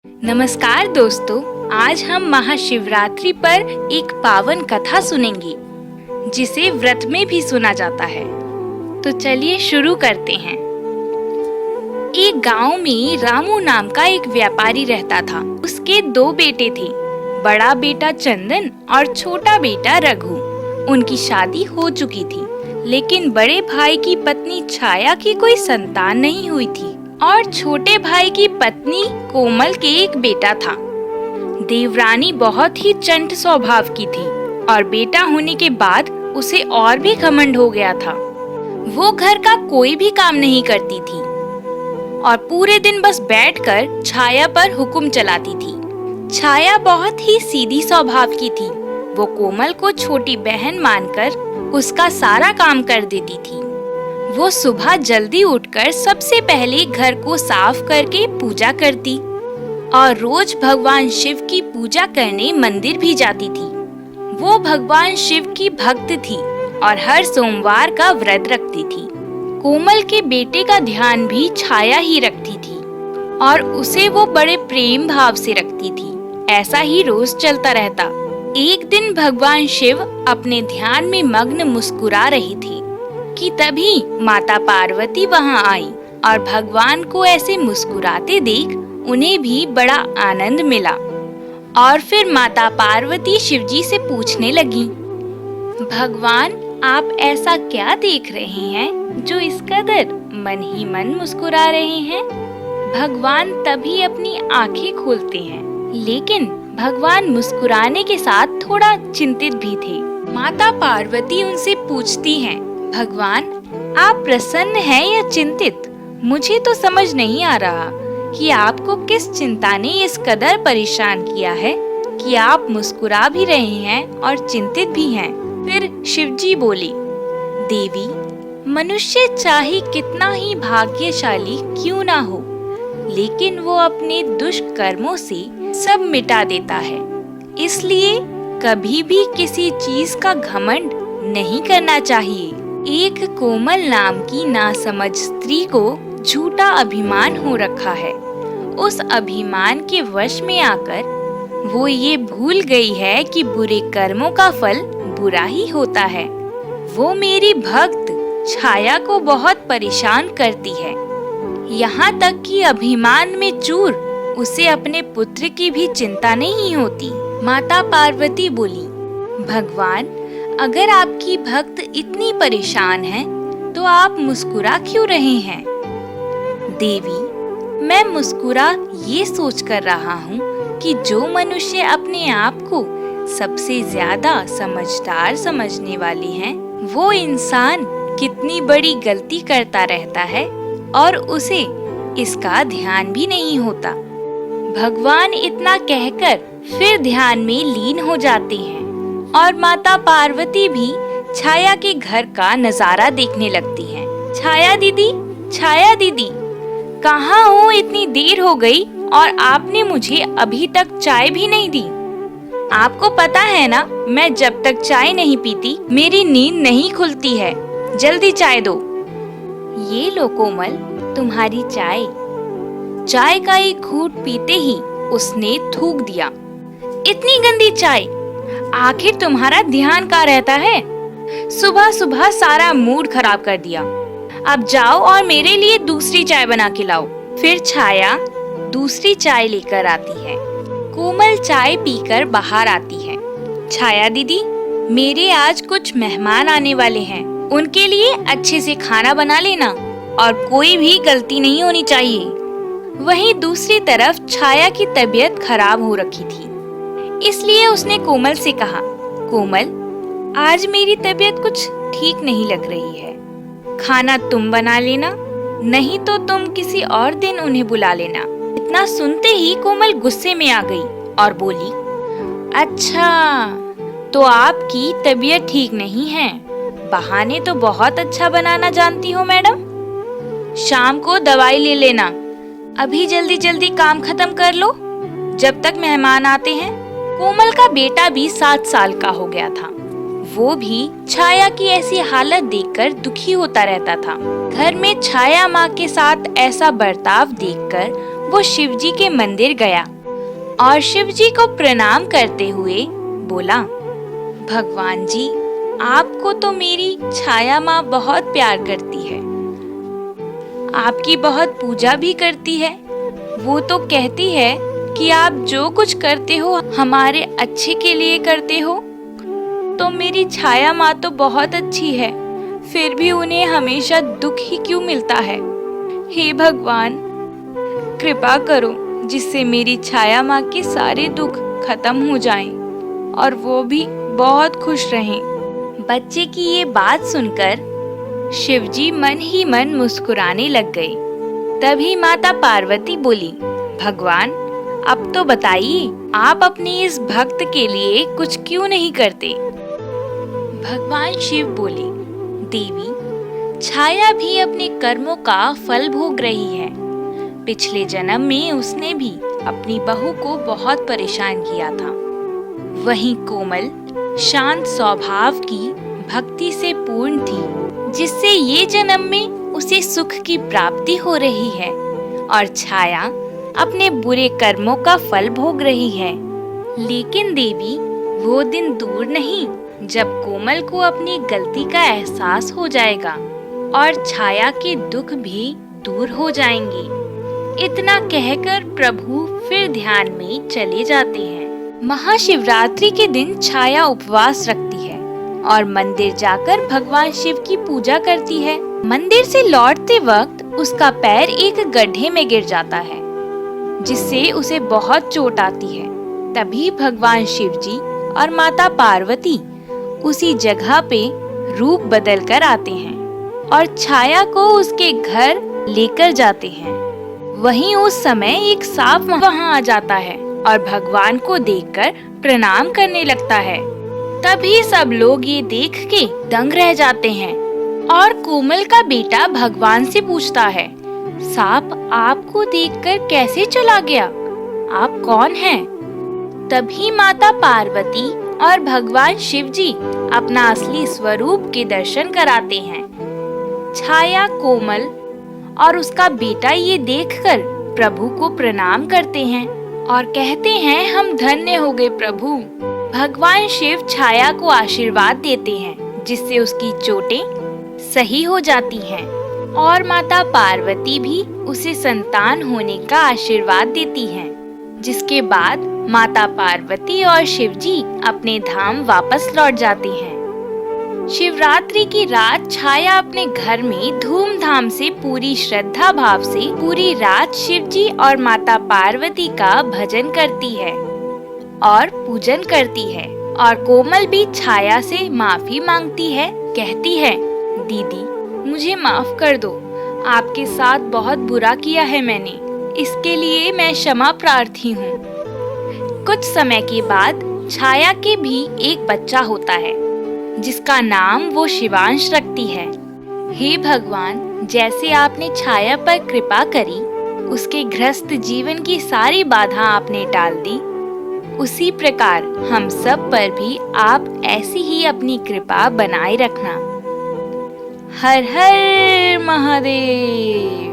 नमस्कार दोस्तों, आज हम महाशिवरात्रि पर एक पावन कथा सुनेंगे जिसे व्रत में भी सुना जाता है। तो चलिए शुरू करते हैं। एक गांव में रामू नाम का एक व्यापारी रहता था। उसके दो बेटे थे, बड़ा बेटा चंदन और छोटा बेटा रघु। उनकी शादी हो चुकी थी, लेकिन बड़े भाई की पत्नी छाया की कोई संतान नहीं हुई थी और छोटे भाई की पत्नी कोमल के एक बेटा था। देवरानी बहुत ही चंट स्वभाव की थी और बेटा होने के बाद उसे और भी घमंड हो गया था। वो घर का कोई भी काम नहीं करती थी और पूरे दिन बस बैठकर छाया पर हुक्म चलाती थी। छाया बहुत ही सीधी स्वभाव की थी। वो कोमल को छोटी बहन मानकर उसका सारा काम कर देती थी। वो सुबह जल्दी उठकर सबसे पहले घर को साफ करके पूजा करती और रोज भगवान शिव की पूजा करने मंदिर भी जाती थी। वो भगवान शिव की भक्त थी और हर सोमवार का व्रत रखती थी। कोमल के बेटे का ध्यान भी छाया ही रखती थी और उसे वो बड़े प्रेम भाव से रखती थी। ऐसा ही रोज चलता रहता। एक दिन भगवान शिव अपने ध्यान में मग्न मुस्कुरा रही थी कि तभी माता पार्वती वहां आई और भगवान को ऐसे मुस्कुराते देख उन्हें भी बड़ा आनंद मिला। और फिर माता पार्वती शिवजी से पूछने लगी, भगवान आप ऐसा क्या देख रहे हैं जो इस कदर मन ही मन मुस्कुरा रहे हैं? भगवान तभी अपनी आंखें खोलते हैं, लेकिन भगवान मुस्कुराने के साथ थोड़ा चिंतित भी थे। माता पार्वती उनसे पूछती हैं, भगवान आप प्रसन्न हैं या चिंतित? मुझे तो समझ नहीं आ रहा कि आपको किस चिंता ने इस कदर परेशान किया है कि आप मुस्कुरा भी रहे हैं और चिंतित भी हैं। फिर शिवजी बोले, देवी मनुष्य चाहे कितना ही भाग्यशाली क्यों ना हो, लेकिन वो अपने दुष्कर्मों से सब मिटा देता है। इसलिए कभी भी किसी चीज का घमंड नहीं करना चाहिए। एक कोमल नाम की नासमझ स्त्री को झूठा अभिमान हो रखा है। उस अभिमान के वश में आकर वो ये भूल गई है कि बुरे कर्मों का फल बुरा ही होता है। वो मेरी भक्त छाया को बहुत परेशान करती है, यहाँ तक कि अभिमान में चूर उसे अपने पुत्र की भी चिंता नहीं होती। माता पार्वती बोली, भगवान अगर आपकी भक्त इतनी परेशान है तो आप मुस्कुरा क्यों रहे हैं? देवी मैं मुस्कुरा ये सोच कर रहा हूँ कि जो मनुष्य अपने आप को सबसे ज्यादा समझदार समझने वाले हैं, वो इंसान कितनी बड़ी गलती करता रहता है और उसे इसका ध्यान भी नहीं होता। भगवान इतना कहकर फिर ध्यान में लीन हो जाते हैं और माता पार्वती भी छाया के घर का नजारा देखने लगती हैं। छाया दीदी, कहाँ हो? इतनी देर हो गई और आपने मुझे अभी तक चाय भी नहीं दी। आपको पता है ना, मैं जब तक चाय नहीं पीती मेरी नींद नहीं खुलती है। जल्दी चाय दो। ये लो कोमल तुम्हारी चाय। चाय का एक घूंट पीते ही उसने थूक दिया, इतनी गंदी चाय, आखिर तुम्हारा ध्यान कहाँ रहता है? सुबह सुबह सारा मूड खराब कर दिया। अब जाओ और मेरे लिए दूसरी चाय बना के लाओ। फिर छाया दूसरी चाय लेकर आती है। कोमल चाय पीकर बाहर आती है। छाया दीदी मेरे आज कुछ मेहमान आने वाले हैं, उनके लिए अच्छे से खाना बना लेना और कोई भी गलती नहीं होनी चाहिए। वहीं दूसरी तरफ छाया की तबीयत खराब हो रखी थी, इसलिए उसने कोमल से कहा, कोमल आज मेरी तबीयत कुछ ठीक नहीं लग रही है, खाना तुम बना लेना, नहीं तो तुम किसी और दिन उन्हें बुला लेना। इतना सुनते ही कोमल गुस्से में आ गई और बोली, अच्छा तो आपकी तबीयत ठीक नहीं है, बहाने तो बहुत अच्छा बनाना जानती हो मैडम। शाम को दवाई ले लेना, अभी जल्दी जल्दी काम खत्म कर लो जब तक मेहमान आते हैं। कोमल का बेटा भी 7 साल का हो गया था। वो भी छाया की ऐसी हालत देखकर दुखी होता रहता था। घर में छाया माँ के साथ ऐसा बर्ताव देखकर वो शिव जी के मंदिर गया और शिव जी को प्रणाम करते हुए बोला, भगवान जी, आपको तो मेरी छाया माँ बहुत प्यार करती है, आपकी बहुत पूजा भी करती है। वो तो कहती है कि आप जो कुछ करते हो हमारे अच्छे के लिए करते हो। तो मेरी छाया माँ तो बहुत अच्छी है, फिर भी उन्हें हमेशा दुख ही क्यों मिलता है? हे भगवान, कृपा करो जिससे मेरी छाया माँ के सारे दुख खत्म हो जाएं और वो भी बहुत खुश रहें। बच्चे की ये बात सुनकर शिवजी मन ही मन मुस्कुराने लग गए। तभी माता पार्वती बोली, भगवान, अब तो बताइए, आप अपने इस भक्त के लिए कुछ क्यों नहीं करते? भगवान शिव बोले, देवी, छाया भी अपने कर्मों का फल भोग रही है। पिछले जन्म में उसने भी अपनी बहू को बहुत परेशान किया था। वहीं कोमल शांत स्वभाव की, भक्ति से पूर्ण थी, जिससे ये जन्म में उसे सुख की प्राप्ति हो रही है, और छाया अपने बुरे कर्मों का फल भोग रही है। लेकिन देवी, वो दिन दूर नहीं जब कोमल को अपनी गलती का एहसास हो जाएगा और छाया के दुख भी दूर हो जाएंगे। इतना कहकर प्रभु फिर ध्यान में चले जाते हैं। महाशिवरात्रि के दिन छाया उपवास रखती है और मंदिर जाकर भगवान शिव की पूजा करती है। मंदिर से लौटते वक्त उसका पैर एक गड्ढे में गिर जाता है, जिससे उसे बहुत चोट आती है। तभी भगवान शिव जी और माता पार्वती उसी जगह पे रूप बदल कर आते हैं और छाया को उसके घर लेकर जाते हैं। वहीं उस समय एक सांप वहां आ जाता है और भगवान को देखकर प्रणाम करने लगता है। तभी सब लोग ये देख के दंग रह जाते हैं और कोमल का बेटा भगवान से पूछता है, सांप आपको देखकर कैसे चला गया? आप कौन हैं? तभी माता पार्वती और भगवान शिव जी अपना असली स्वरूप के दर्शन कराते हैं। छाया, कोमल और उसका बेटा ये देखकर प्रभु को प्रणाम करते हैं और कहते हैं, हम धन्य हो गए प्रभु। भगवान शिव छाया को आशीर्वाद देते हैं, जिससे उसकी चोटें सही हो जाती हैं और माता पार्वती भी उसे संतान होने का आशीर्वाद देती हैं। जिसके बाद माता पार्वती और शिवजी अपने धाम वापस लौट जाते हैं। शिवरात्रि की रात छाया अपने घर में धूमधाम से पूरी श्रद्धा भाव से पूरी रात शिवजी और माता पार्वती का भजन करती है और पूजन करती है। और कोमल भी छाया से माफी मांगती है, कहती है, दीदी, मुझे माफ कर दो, आपके साथ बहुत बुरा किया है मैंने, इसके लिए मैं क्षमा प्रार्थी हूँ। कुछ समय के बाद छाया के भी एक बच्चा होता है, जिसका नाम वो शिवांश रखती है। हे भगवान, जैसे आपने छाया पर कृपा करी, उसके गृहस्थ जीवन की सारी बाधा आपने टाल दी, उसी प्रकार हम सब पर भी आप ऐसी ही अपनी कृपा बनाए रखना। हर हर महादेव।